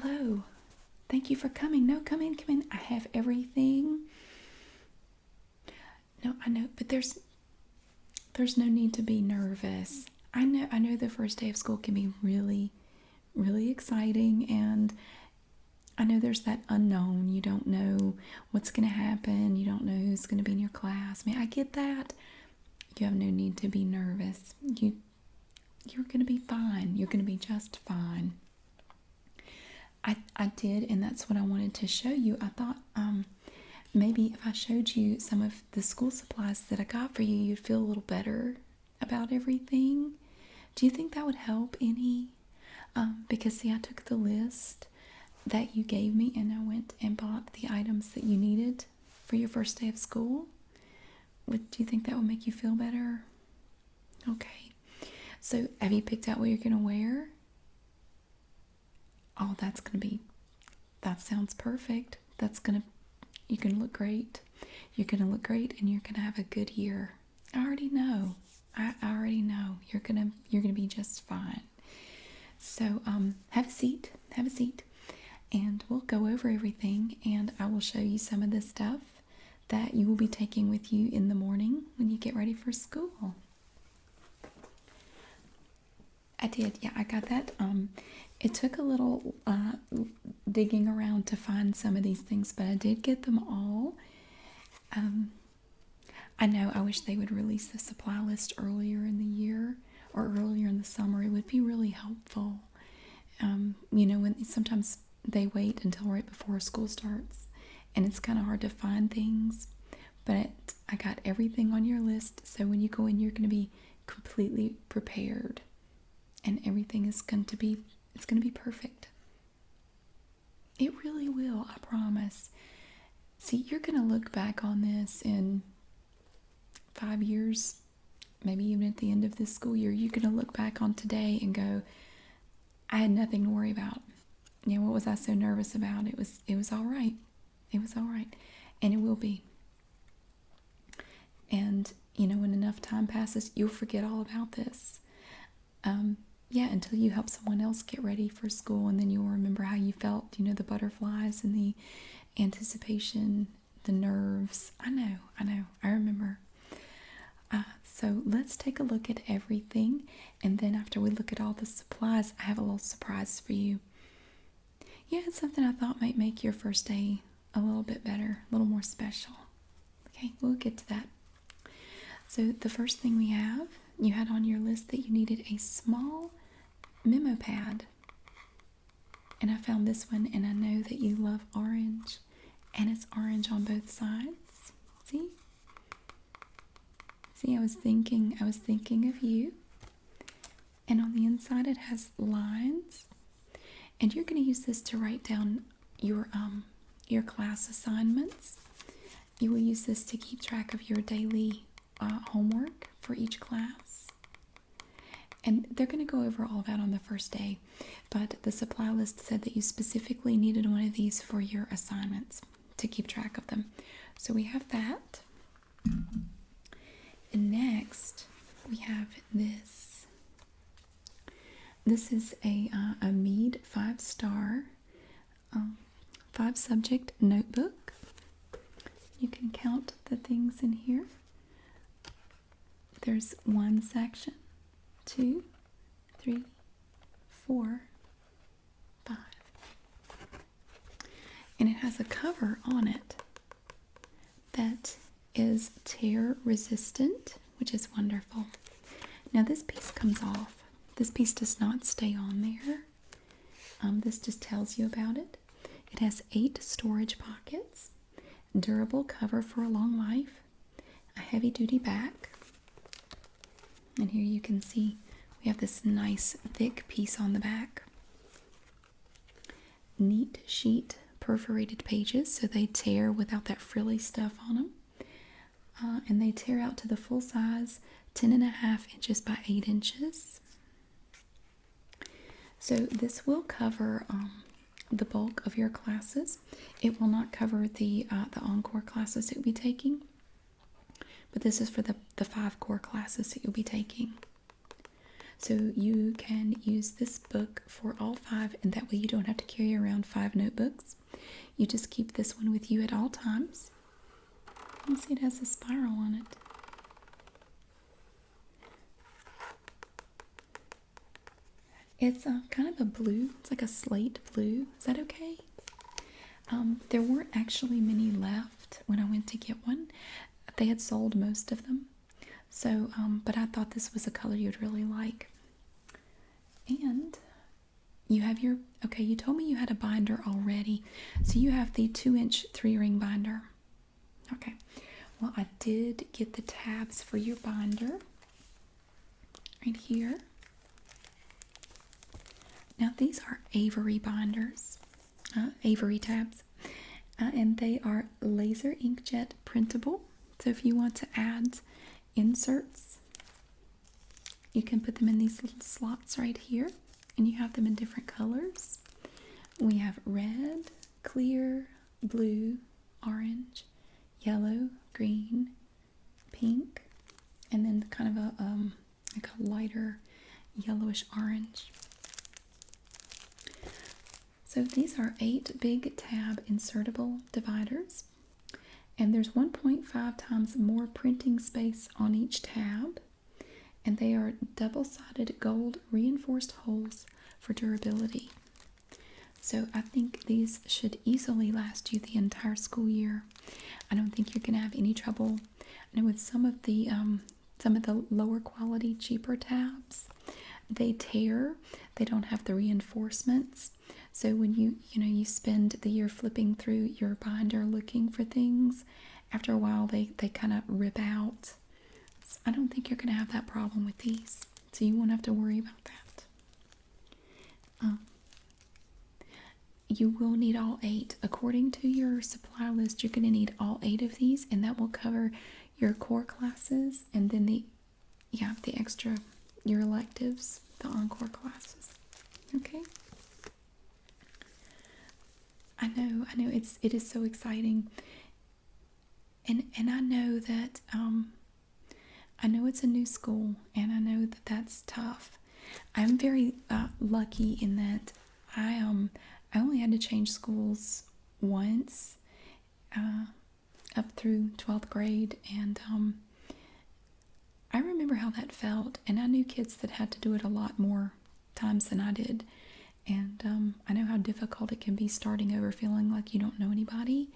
Hello. Thank you for coming. No, come in, come in. I have everything. No, I know, but there's no need to be nervous. I know the first day of school can be really really exciting, and I know there's that unknown. You don't know what's going to happen. You don't know who's going to be in your class. I mean, I get that. You have no need to be nervous. You're going to be fine. You're going to be just fine. I did, and that's what I wanted to show you. I thought maybe if I showed you some of the school supplies that I got for you, you'd feel a little better about everything. Do you think that would help any? Because, see, I took the list that you gave me and I went and bought the items that you needed for your first day of school. Do you think that would make you feel better? Okay. So, have you picked out what you're going to wear? Oh, that sounds perfect. You're going to look great. You're going to look great and you're going to have a good year. I already know. I already know. You're going to be just fine. So, have a seat. Have a seat. And we'll go over everything and I will show you some of the stuff that you will be taking with you in the morning when you get ready for school. I did, yeah, I got that. It took a little digging around to find some of these things, but I did get them all. I know I wish they would release the supply list earlier in the year or earlier in the summer. It would be really helpful. When sometimes they wait until right before school starts, and it's kind of hard to find things. But I got everything on your list, so when you go in, you're going to be completely prepared, and everything is going to be perfect. It really will, I promise. See, you're going to look back on this in 5 years, maybe even at the end of this school year. You're going to look back on today and go, I had nothing to worry about. What was I so nervous about? It was all right. It was all right. And it will be. And, when enough time passes, you'll forget all about this. Until you help someone else get ready for school, and then you'll remember how you felt, the butterflies and the anticipation, the nerves. I know, I remember. So let's take a look at everything, and then after we look at all the supplies, I have a little surprise for you. Yeah, it's something I thought might make your first day a little bit better, a little more special. Okay, we'll get to that. So the first thing you had on your list that you needed a small memo pad. And I found this one, and I know that you love orange, and it's orange on both sides. See? See, I was thinking of you. And on the inside it has lines. And you're going to use this to write down your class assignments. You will use this to keep track of your daily homework for each class. And they're going to go over all of that on the first day. But the supply list said that you specifically needed one of these for your assignments to keep track of them. So we have that. And next, we have this. This is a Mead 5-star 5-subject notebook. You can count the things in here. There's 1 section, 2, 3, 4, 5. And it has a cover on it that is tear resistant, which is wonderful. Now this piece comes off. This piece does not stay on there. This just tells you about it. It has 8 storage pockets, durable cover for a long life, a heavy duty back. And here you can see we have this nice thick piece on the back. Neat sheet perforated pages, so they tear without that frilly stuff on them. And they tear out to the full size, 10.5 inches by 8 inches. So this will cover the bulk of your classes. It will not cover the encore classes that you'll be taking, but this is for the 5 core classes that you'll be taking. So you can use this book for all five, and that way you don't have to carry around five notebooks. You just keep this one with you at all times. You see it has a spiral on it. It's kind of a blue. It's like a slate blue. Is that okay? There weren't actually many left when I went to get one. They had sold most of them. So, but I thought this was a color you'd really like. And you have your, okay, you told me you had a binder already. So you have the 2-inch 3-ring binder. Okay. Well, I did get the tabs for your binder right here. Now, these are Avery binders, Avery tabs, and they are laser inkjet printable. So if you want to add inserts, you can put them in these little slots right here, and you have them in different colors. We have red, clear, blue, orange, yellow, green, pink, and then kind of a like a lighter yellowish orange. So these are 8 big tab insertable dividers, and there's 1.5 times more printing space on each tab, and they are double-sided gold reinforced holes for durability. So I think these should easily last you the entire school year. I don't think you're going to have any trouble. I know with some of the lower quality, cheaper tabs, they tear. They don't have the reinforcements. So when you spend the year flipping through your binder looking for things, after a while they kind of rip out. So I don't think you're going to have that problem with these. So you won't have to worry about that. You will need all 8. According to your supply list, you're going to need all 8 of these, and that will cover your core classes and then the extra, your electives, the encore classes. Okay? I know, it is so exciting. And I know that I know it's a new school, and I know that that's tough. I'm very lucky in that I only had to change schools once up through 12th grade, and I remember how that felt, and I knew kids that had to do it a lot more times than I did, and I know how difficult it can be starting over feeling like you don't know anybody,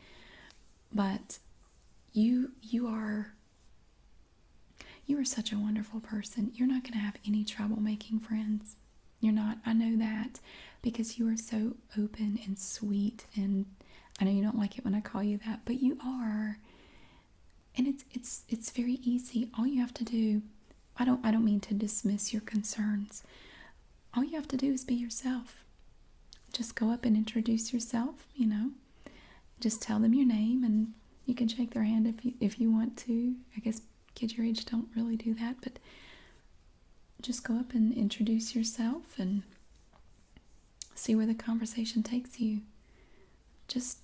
but you are such a wonderful person. You're not going to have any trouble making friends. You're not. I know that because you are so open and sweet, and I know you don't like it when I call you that, but you are. And it's very easy. All you have to do, I don't mean to dismiss your concerns. All you have to do is be yourself. Just go up and introduce yourself, Just tell them your name, and you can shake their hand if you want to. I guess kids your age don't really do that, but just go up and introduce yourself and see where the conversation takes you. Just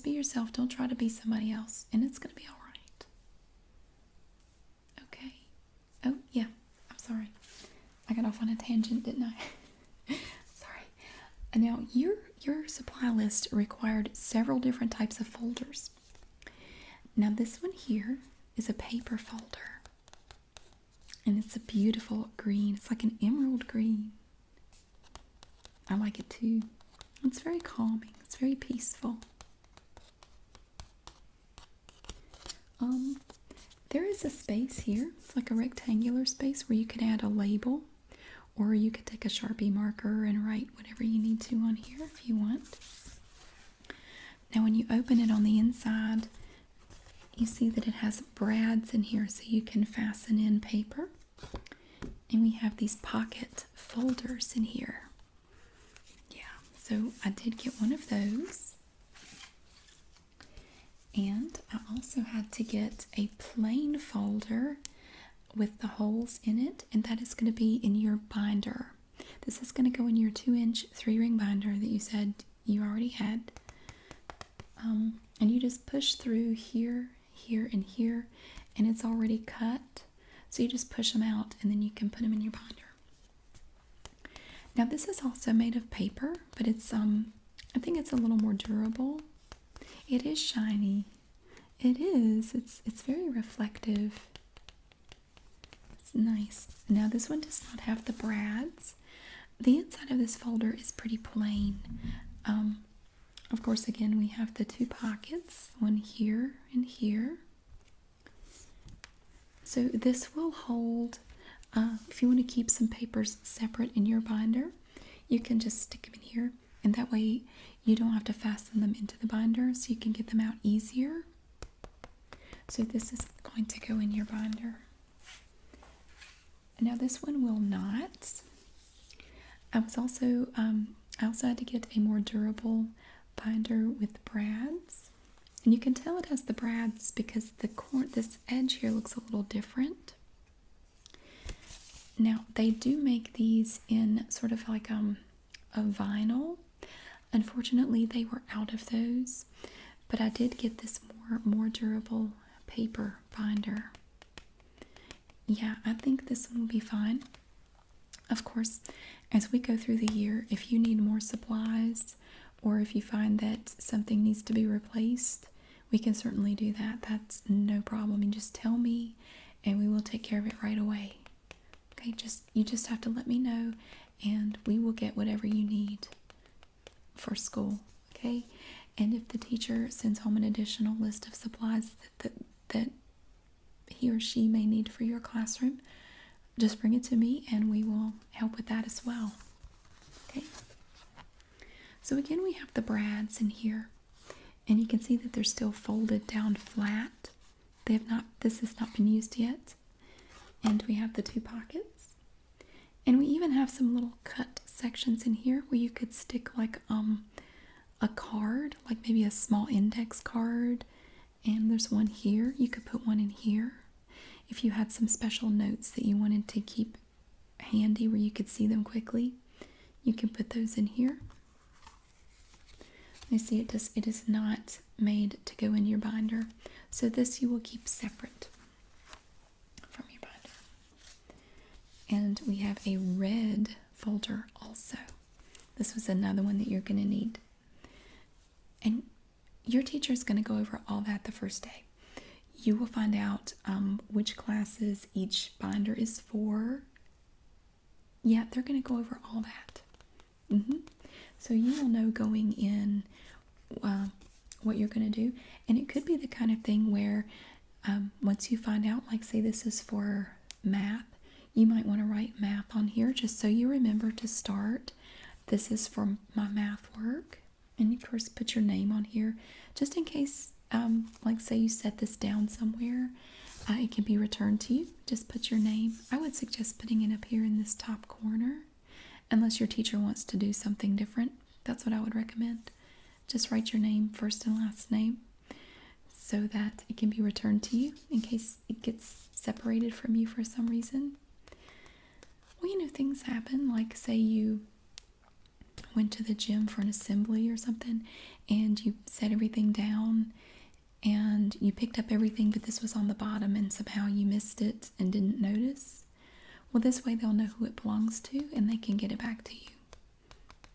be yourself. Don't try to be somebody else, and it's going to be all right. Okay. Oh, yeah. I'm sorry. I got off on a tangent, didn't I? Sorry. Now, your supply list required several different types of folders. Now, this one here is a paper folder, and it's a beautiful green. It's like an emerald green. I like it too. It's very calming. It's very peaceful. There is a space here. It's like a rectangular space where you could add a label, or you could take a Sharpie marker and write whatever you need to on here if you want. Now, when you open it on the inside, you see that it has brads in here so you can fasten in paper. And we have these pocket folders in here. Yeah, so I did get one of those. And I also had to get a plain folder with the holes in it, and that is going to be in your binder. This is going to go in your 2-inch 3-ring binder that you said you already had. And you just push through here, here, and here, and it's already cut. So you just push them out, and then you can put them in your binder. Now this is also made of paper, but it's I think it's a little more durable. It is shiny. It is. It's very reflective. It's nice. Now this one does not have the brads. The inside of this folder is pretty plain. Of course, again, we have the two pockets, one here and here. So this will hold, if you want to keep some papers separate in your binder, you can just stick them in here, and that way you don't have to fasten them into the binder, so you can get them out easier. So this is going to go in your binder. Now this one will not. I also had to get a more durable binder with brads, and you can tell it has the brads because this edge here looks a little different. Now they do make these in sort of like a vinyl. Unfortunately, they were out of those, but I did get this more durable paper binder. Yeah, I think this one will be fine. Of course, as we go through the year, if you need more supplies or if you find that something needs to be replaced, we can certainly do that. That's no problem. You just tell me and we will take care of it right away. Okay, you just have to let me know and we will get whatever you need for school. Okay? And if the teacher sends home an additional list of supplies that he or she may need for your classroom, just bring it to me and we will help with that as well. Okay? So again, we have the brads in here, and you can see that they're still folded down flat. This has not been used yet. And we have the two pockets. And we even have some little cut sections in here where you could stick like a card, like maybe a small index card. And there's one here. You could put one in here. If you had some special notes that you wanted to keep handy where you could see them quickly, you can put those in here. You see it is not made to go in your binder. So this you will keep separate from your binder. And we have a red folder also. This was another one that you're going to need. And your teacher is going to go over all that the first day. You will find out which classes each binder is for. Yeah, they're going to go over all that. So you will know going in what you're going to do. And it could be the kind of thing where once you find out, like say this is for math, you might want to write math on here just so you remember to start. This is for my math work. And of course put your name on here just in case, like say you set this down somewhere, it can be returned to you. Just put your name. I would suggest putting it up here in this top corner unless your teacher wants to do something different. That's what I would recommend. Just write your name, first and last name, so that it can be returned to you in case it gets separated from you for some reason. Well, you know, things happen, like say you went to the gym for an assembly or something and you set everything down and you picked up everything, but this was on the bottom and somehow you missed it and didn't notice. Well, this way they'll know who it belongs to and they can get it back to you.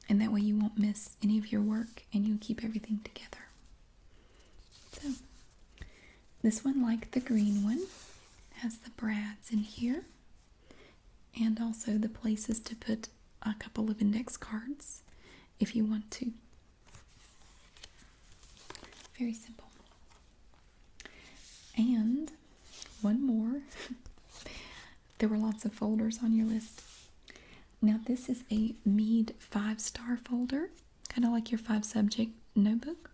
And that way you won't miss any of your work and you'll keep everything together. So, this one, like the green one, has the brads in here and also the places to put a couple of index cards if you want to. Very simple. And one more. There were lots of folders on your list. Now this is a Mead 5-star folder, kind of like your 5-subject notebook.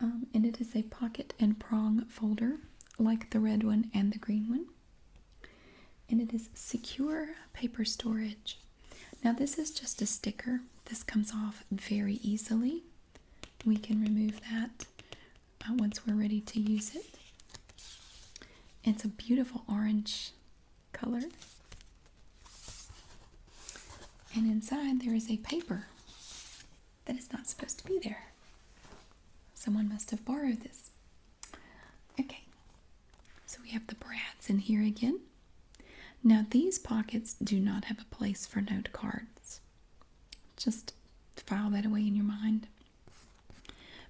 And it is a pocket and prong folder, like the red one and the green one. And it is secure paper storage. Now this is just a sticker. This comes off very easily. We can remove that once we're ready to use it. It's a beautiful orange color. And inside there is a paper that is not supposed to be there. Someone must have borrowed this. Okay, so we have the brads in here again. Now these pockets do not have a place for note cards. Just file that away in your mind.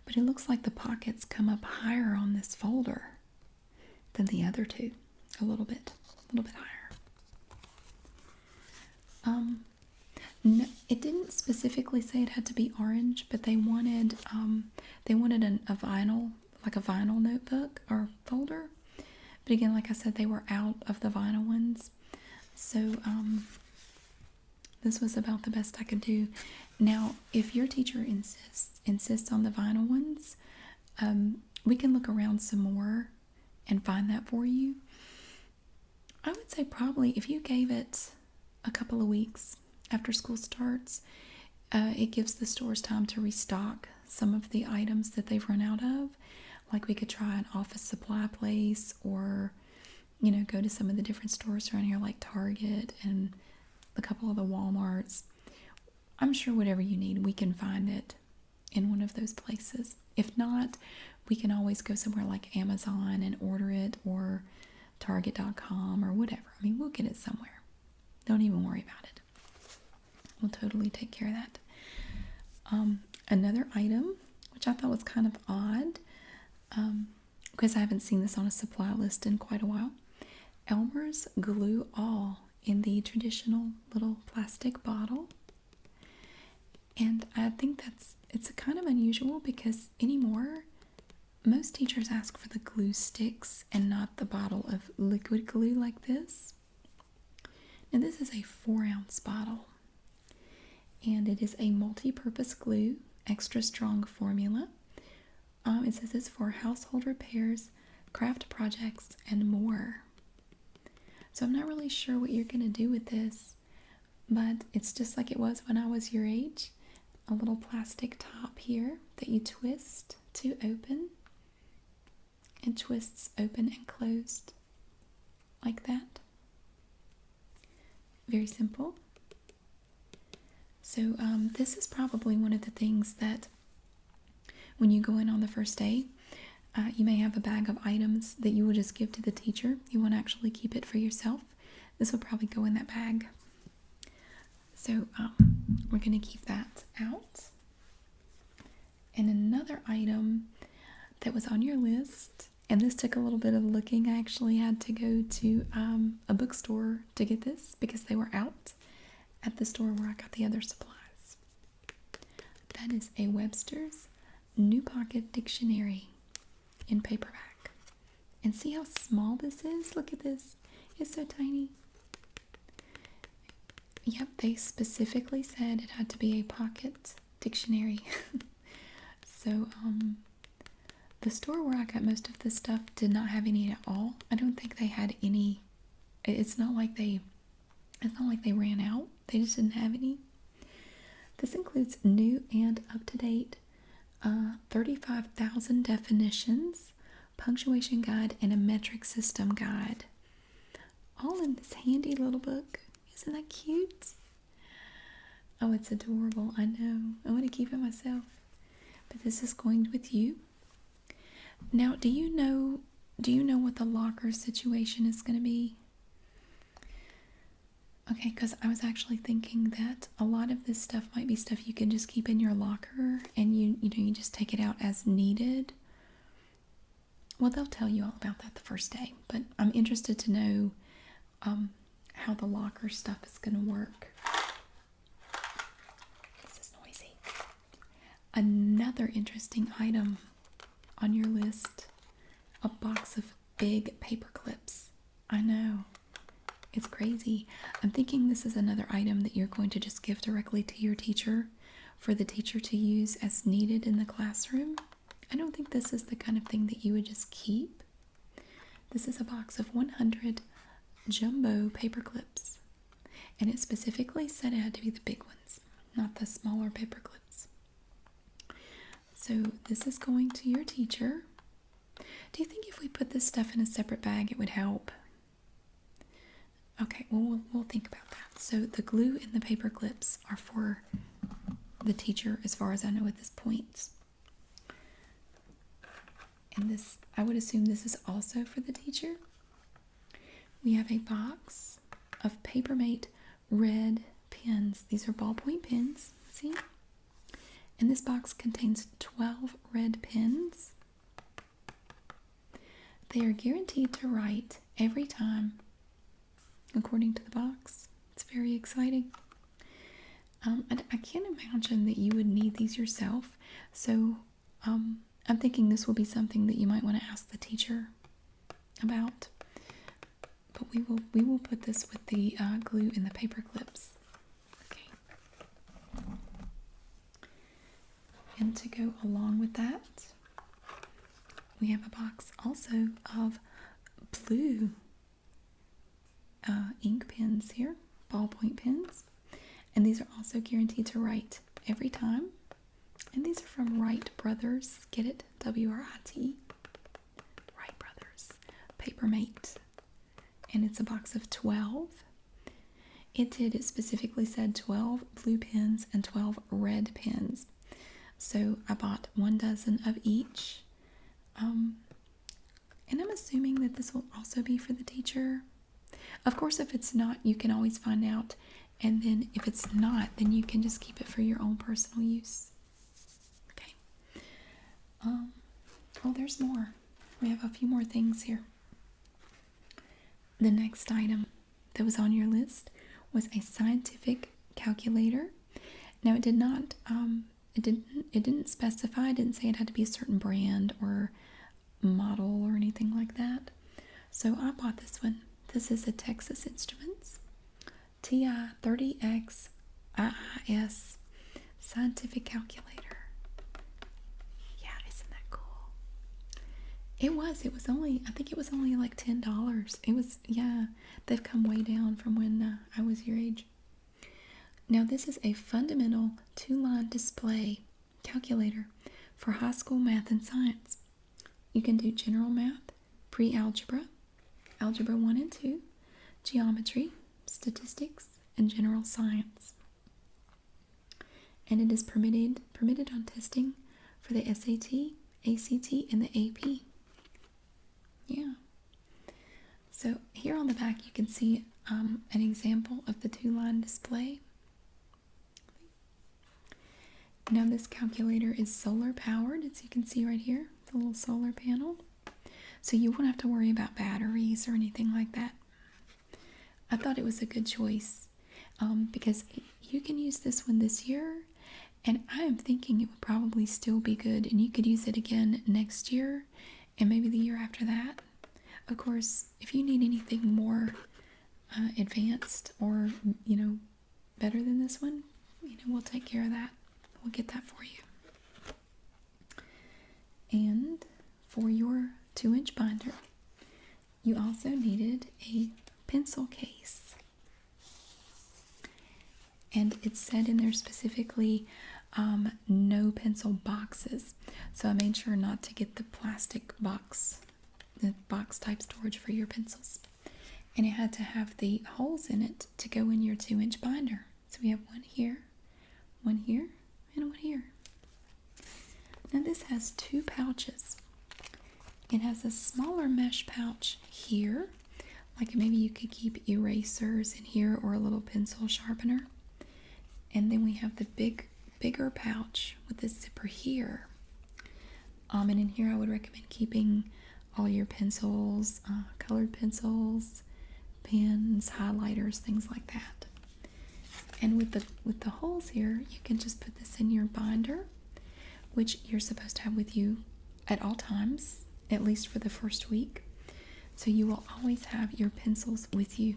But it looks like the pockets come up higher on this folder than the other two. A little bit higher. No, it didn't specifically say it had to be orange, but they wanted a vinyl, like a vinyl notebook or folder. But again, like I said, they were out of the vinyl ones, so this was about the best I could do. Now, if your teacher insists on the vinyl ones, we can look around some more and find that for you. I would say probably if you gave it a couple of weeks after school starts, it gives the stores time to restock some of the items that they've run out of. Like we could try an office supply place, or go to some of the different stores around here like Target and a couple of the Walmarts. I'm sure whatever you need, we can find it in one of those places. If not, we can always go somewhere like Amazon and order it, or Target.com or whatever. I mean, we'll get it somewhere. Don't even worry about it. We'll totally take care of that. Another item, which I thought was kind of odd, because I haven't seen this on a supply list in quite a while. Elmer's Glue All in the traditional little plastic bottle. And I think it's kind of unusual because anymore, most teachers ask for the glue sticks and not the bottle of liquid glue like this. Now this is a 4-ounce bottle, and it is a multi-purpose glue, extra strong formula. It says it's for household repairs, craft projects, and more. So I'm not really sure what you're going to do with this, but it's just like it was when I was your age. A little plastic top here that you twist to open. It twists open and closed like that. Very simple. So this is probably one of the things that when you go in on the first day, you may have a bag of items that you will just give to the teacher. You won't actually keep it for yourself. This will probably go in that bag. So we're going to keep that out. And another item that was on your list, and this took a little bit of looking. I actually had to go to a bookstore to get this because they were out at the store where I got the other supplies. That is a Webster's New Pocket Dictionary in paperback. And see how small this is? Look at this. It's so tiny. Yep, they specifically said it had to be a pocket dictionary. So, the store where I got most of this stuff did not have any at all. I don't think they had any. It's not like they ran out. They just didn't have any. This includes new and up-to-date 35,000 definitions, punctuation guide, and a metric system guide. All in this handy little book. Isn't that cute? Oh, it's adorable. I know. I want to keep it myself. But this is going with you. Now, do you know what the locker situation is going to be? Okay, because I was actually thinking that a lot of this stuff might be stuff you can just keep in your locker, and you just take it out as needed. Well, they'll tell you all about that the first day, but I'm interested to know how the locker stuff is going to work. This is noisy. Another interesting item on your list, a box of big paper clips. I know. It's crazy. I'm thinking this is another item that you're going to just give directly to your teacher for the teacher to use as needed in the classroom. I don't think this is the kind of thing that you would just keep. This is a box of 100 jumbo paper clips, and it specifically said it had to be the big ones, not the smaller paper clips. So this is going to your teacher. Do you think if we put this stuff in a separate bag it would help? Okay, well, we'll think about that. So the glue and the paper clips are for the teacher as far as I know at this point. And this, I would assume this is also for the teacher. We have a box of Papermate red pens. These are ballpoint pens. magazine. And this box contains 12 red pens. They are guaranteed to write every time, according to the box. It's very exciting. I can't imagine that you would need these yourself, so I'm thinking this will be something that you might want to ask the teacher about. But we will put this with the glue and the paper clips. Okay. And to go along with that, we have a box also of blue ink pens here, ballpoint pens. And these are also guaranteed to write every time. And these are from Wright Brothers. Get it? W-R-I-T. Wright Brothers. Papermate. And it's a box of 12. It specifically said 12 blue pens and 12 red pens. So I bought 1 dozen of each. And I'm assuming that this will also be for the teacher. Of course, if it's not, you can always find out. And then if it's not, then you can just keep it for your own personal use. Okay. Oh, there's more. We have a few more things here. The next item that was on your list was a scientific calculator. Now it did not, it didn't specify. It didn't say it had to be a certain brand or model or anything like that. So I bought this one. This is a Texas Instruments TI-30X IIS scientific calculator. Yeah, isn't that cool? It was only, I think it was only like $10. It was, yeah, they've come way down from when I was your age. Now this is a fundamental 2-line display calculator for high school math and science. You can do general math, pre-algebra, algebra 1 and 2, geometry, statistics, and general science. And it is permitted on testing for the SAT, ACT, and the AP. Yeah. So here on the back you can see an example of the 2-line display. Now this calculator is solar powered, as you can see right here, the little solar panel. So you won't have to worry about batteries or anything like that. I thought it was a good choice because you can use this one this year, and I am thinking it would probably still be good, and you could use it again next year and maybe the year after that. Of course, if you need anything more advanced or, better than this one, we'll take care of that. We'll get that for you. And for your 2-inch binder, you also needed a pencil case. And it said in there specifically no pencil boxes. So I made sure not to get the plastic box, the box type storage for your pencils. And it had to have the holes in it to go in your 2-inch binder. So we have one here, and one here. Now this has 2 pouches. It has a smaller mesh pouch here, like maybe you could keep erasers in here or a little pencil sharpener. And then we have the bigger pouch with the zipper here. And in here I would recommend keeping all your pencils, colored pencils, pens, highlighters, things like that. And with the holes here, you can just put this in your binder, which you're supposed to have with you at all times, at least for the first week. So you will always have your pencils with you.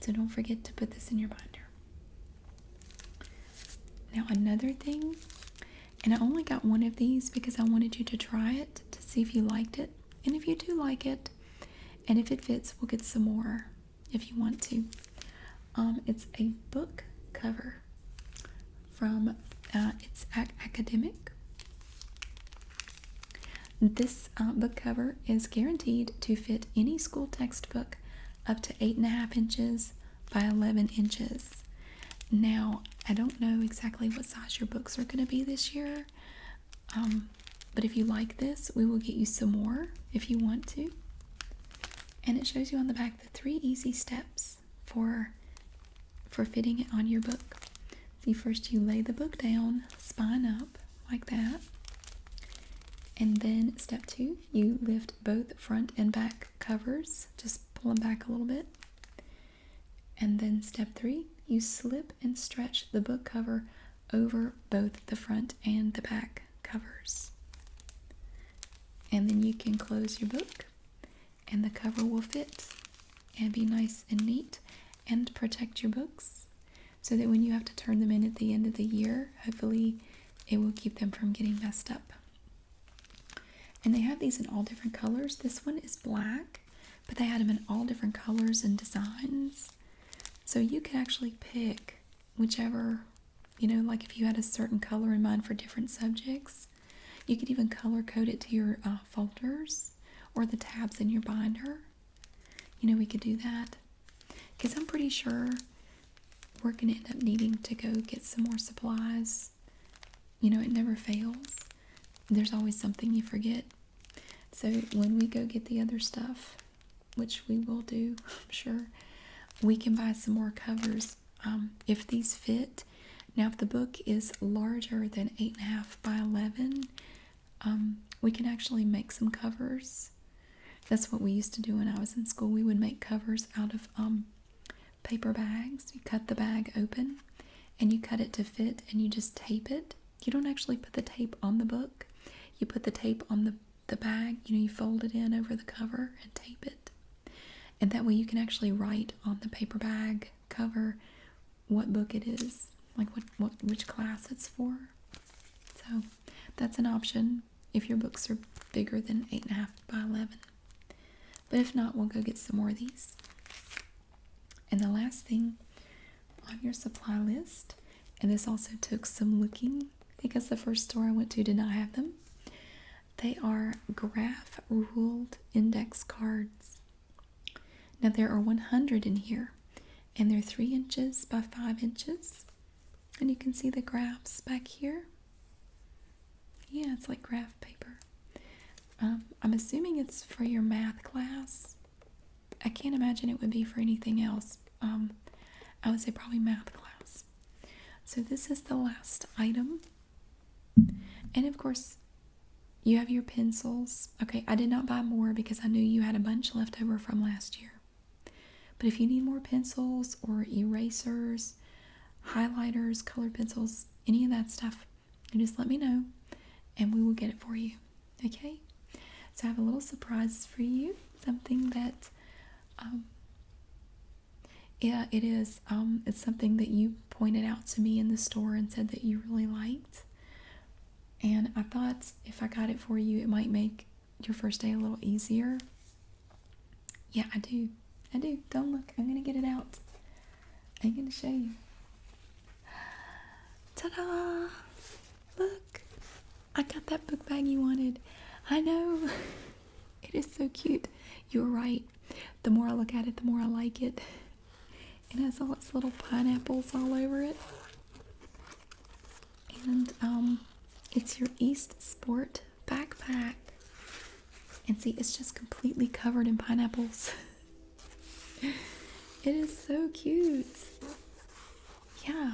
So don't forget to put this in your binder. Now another thing, and I only got one of these because I wanted you to try it to see if you liked it. And if you do like it, and if it fits, we'll get some more if you want to. It's a book cover from it's academic. This book cover is guaranteed to fit any school textbook up to 8.5 inches by 11 inches. Now, I don't know exactly what size your books are going to be this year, but if you like this, we will get you some more if you want to. And it shows you on the back the 3 easy steps for fitting it on your book. See, first you lay the book down, spine up, like that. And then step 2, you lift both front and back covers. Just pull them back a little bit. And then step 3, you slip and stretch the book cover over both the front and the back covers. And then you can close your book and the cover will fit and be nice and neat and protect your books so that when you have to turn them in at the end of the year, hopefully it will keep them from getting messed up. And they have these in all different colors. This one is black, but they had them in all different colors and designs. So you could actually pick whichever, like if you had a certain color in mind for different subjects. You could even color code it to your folders or the tabs in your binder. We could do that. Because I'm pretty sure we're going to end up needing to go get some more supplies. It never fails. There's always something you forget. So when we go get the other stuff, which we will do, I'm sure, we can buy some more covers if these fit. Now, if the book is larger than 8.5 by 11, we can actually make some covers. That's what we used to do when I was in school. We would make covers out of paper bags. You cut the bag open and you cut it to fit and you just tape it. You don't actually put the tape on the book. You put the tape on the bag. You fold it in over the cover and tape it. And that way you can actually write on the paper bag cover what book it is, like which class it's for. So that's an option if your books are bigger than 8.5 by 11. But if not, we'll go get some more of these. And the last thing on your supply list, and this also took some looking because the first store I went to did not have them. They are graph ruled index cards. Now there are 100 in here, and they're 3 inches by 5 inches. And you can see the graphs back here. Yeah, it's like graph paper. I'm assuming it's for your math class. I can't imagine it would be for anything else. I would say probably math class. So this is the last item. And of course, you have your pencils. Okay, I did not buy more because I knew you had a bunch left over from last year. But if you need more pencils or erasers, highlighters, colored pencils, any of that stuff, you just let me know and we will get it for you. Okay? So I have a little surprise for you. Something that, it is. It's something that you pointed out to me in the store and said that you really liked. And I thought if I got it for you, it might make your first day a little easier. Yeah, I do. Don't look. I'm going to get it out. I'm going to show you. Ta-da! Look. I got that book bag you wanted. I know. It is so cute. You were right. The more I look at it, the more I like it. It has all its little pineapples all over it. And it's your East Sport backpack. And see, it's just completely covered in pineapples. It is so cute. Yeah.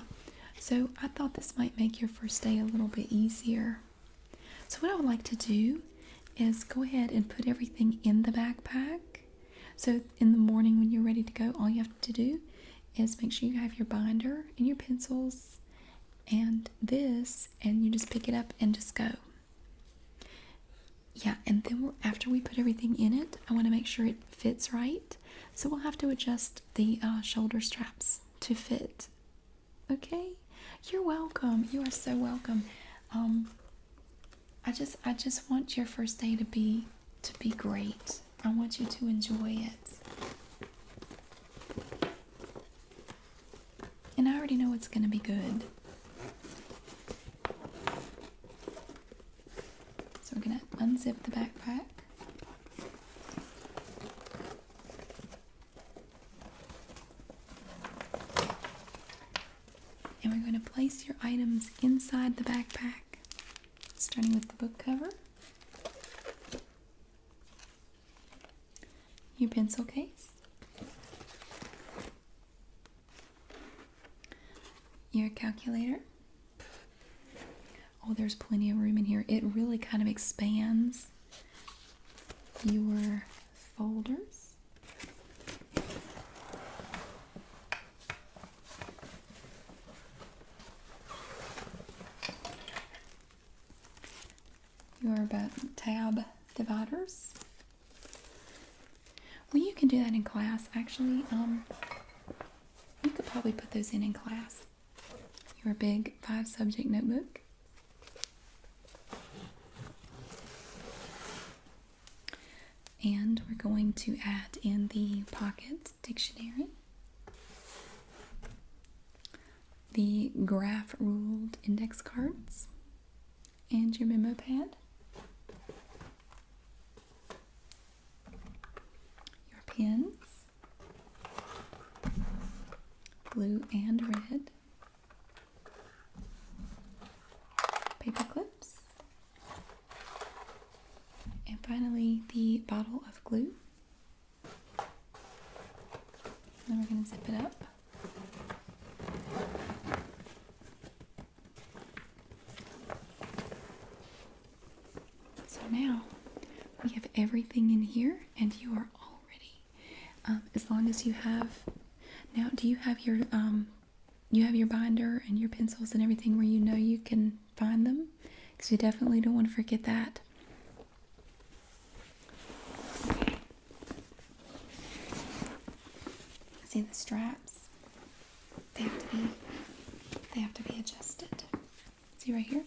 So I thought this might make your first day a little bit easier. So what I would like to do is go ahead and put everything in the backpack. So in the morning when you're ready to go, all you have to do is make sure you have your binder and your pencils and this, and you just pick it up and just go. Yeah, and then after we put everything in it, I want to make sure it fits right. So we'll have to adjust the shoulder straps to fit. Okay? You're welcome. You are so welcome. I just want your first day to be great. I want you to enjoy it. And I already know it's going to be good. So we're going to unzip the backpack. And we're going to place your items inside the backpack. Starting with the book cover, your pencil case, Your calculator. Oh, there's plenty of room in here. It really kind of expands your folders. Your tab dividers. Well, you can do that in class. Actually, you could probably put those in class. Your big 5-subject notebook. And we're going to add in the pocket dictionary, the graph ruled index cards, and your memo pad, your pens, blue and red, paper clips, and finally the bottle of glue. Then we're going to zip it up. So now we have everything in here, and you are all ready. As long as you have, now do you have your binder and your pencils and everything where you know you can find them? Because you definitely don't want to forget that. See the straps? They have to be adjusted. See right here?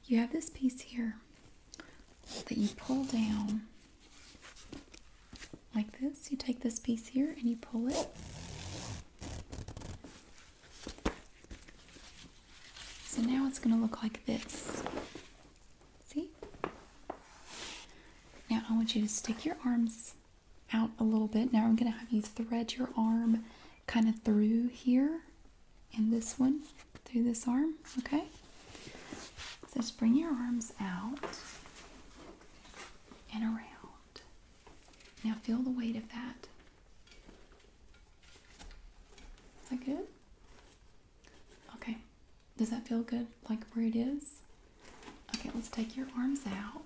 You have this piece here that you pull down like this. You take this piece here and you pull it. So now it's going to look like this. See? Now I want you to stick your arms out a little bit. Now I'm going to have you thread your arm kind of through here and this one through this arm, okay? So just bring your arms out and around. Now feel the weight of that. Is that good? Okay. Does that feel good, like where it is? Okay, let's take your arms out.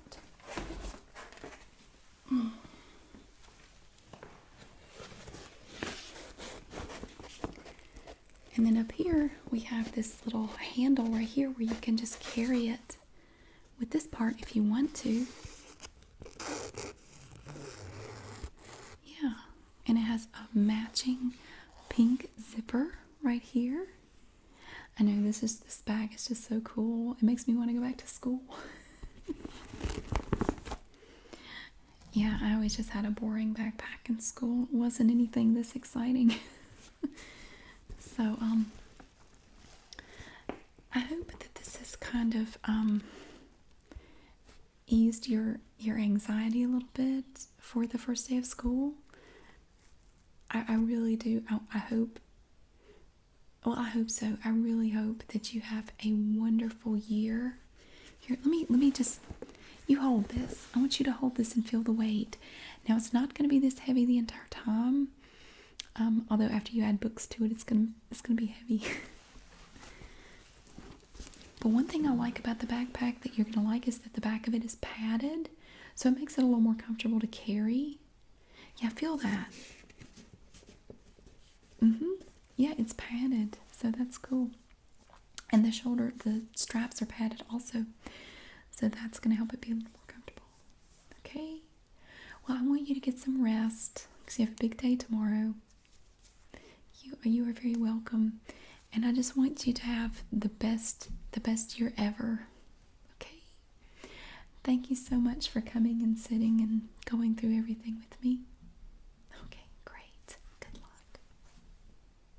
And then up here, we have this little handle right here where you can just carry it with this part if you want to. Yeah, and it has a matching pink zipper right here. I know this bag is just so cool. It makes me want to go back to school. Yeah, I always just had a boring backpack in school. It wasn't anything this exciting. So, I hope that this has kind of eased your anxiety a little bit for the first day of school. I really do. I hope. Well, I hope so. I really hope that you have a wonderful year. Here, let me just. You hold this. I want you to hold this and feel the weight. Now, it's not going to be this heavy the entire time. Although after you add books to it, it's gonna be heavy. But one thing I like about the backpack that you're gonna like is that the back of it is padded, so it makes it a little more comfortable to carry. Yeah, feel that. Yeah, it's padded, so that's cool. And the straps are padded also, so that's gonna help it be a little more comfortable. Okay. Well, I want you to get some rest because you have a big day tomorrow. You are very welcome, and I just want you to have the best year ever. Okay. Thank you so much for coming and sitting and going through everything with me.